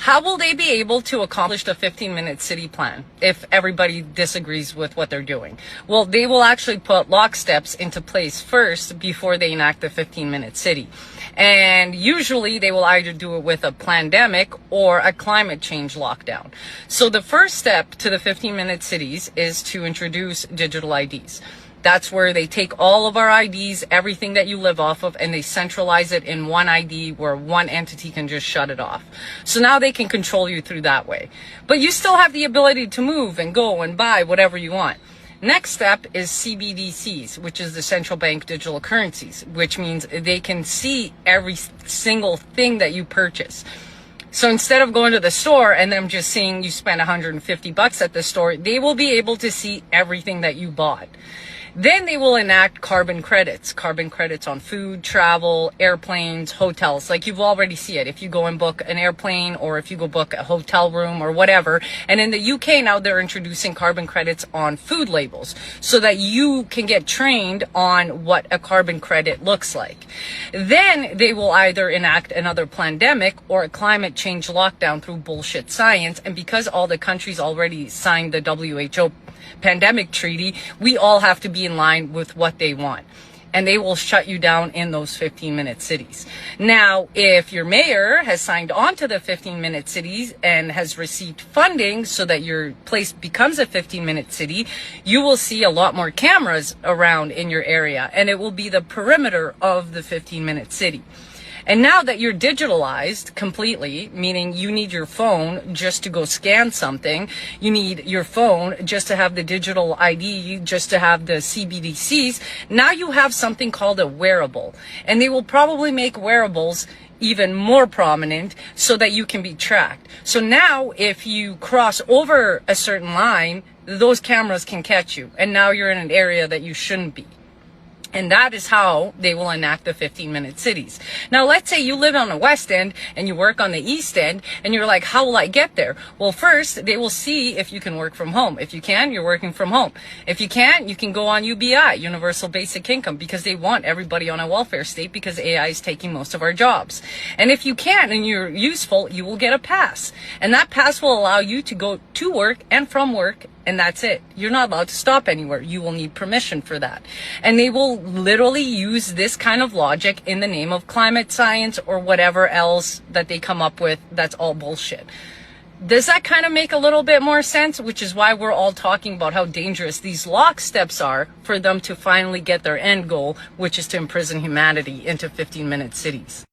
How will they be able to accomplish the 15-minute city plan if everybody disagrees with what they're doing? Well, they will actually put lock steps into place first before they enact the 15-minute city. And usually they will either do it with a pandemic or a climate change lockdown. So the first step to the 15-minute cities is to introduce digital IDs. That's where they take all of our IDs, everything that you live off of, and they centralize it in one ID where one entity can just shut it off. So now they can control you through that way. But you still have the ability to move and go and buy whatever you want. Next step is CBDCs, which is the central bank digital currencies, which means they can see every single thing that you purchase. So instead of going to the store and them just seeing you spent $150 at the store, they will be able to see everything that you bought. Then they will enact carbon credits on food, travel, airplanes, hotels. Like you've already seen it. If you go and book an airplane or if you go book a hotel room or whatever. And in the UK now they're introducing carbon credits on food labels so that you can get trained on what a carbon credit looks like. Then they will either enact another pandemic or a climate change lockdown through bullshit science. And because all the countries already signed the WHO pandemic treaty, we all have to be in line with what they want. And they will shut you down in those 15-minute cities. Now, if your mayor has signed on to the 15-minute cities and has received funding so that your place becomes a 15-minute city, you will see a lot more cameras around in your area, and it will be the perimeter of the 15-minute city. And now that you're digitalized completely, meaning you need your phone just to go scan something, you need your phone just to have the digital ID, just to have the CBDCs, now you have something called a wearable. And they will probably make wearables even more prominent so that you can be tracked. So now if you cross over a certain line, those cameras can catch you. And now you're in an area that you shouldn't be. And that is how they will enact the 15-minute cities. Now, let's say you live on the West End and you work on the East End and you're like, how will I get there? Well, first, they will see if you can work from home. If you can, you're working from home. If you can't, you can go on UBI, Universal Basic Income, because they want everybody on a welfare state because AI is taking most of our jobs. And if you can and you're useful, you will get a pass. And that pass will allow you to go to work and from work. And that's it. You're not allowed to stop anywhere. You will need permission for that. And they will literally use this kind of logic in the name of climate science or whatever else that they come up with that's all bullshit. Does that kind of make a little bit more sense? Which is why we're all talking about how dangerous these lock steps are for them to finally get their end goal, which is to imprison humanity into 15-minute cities.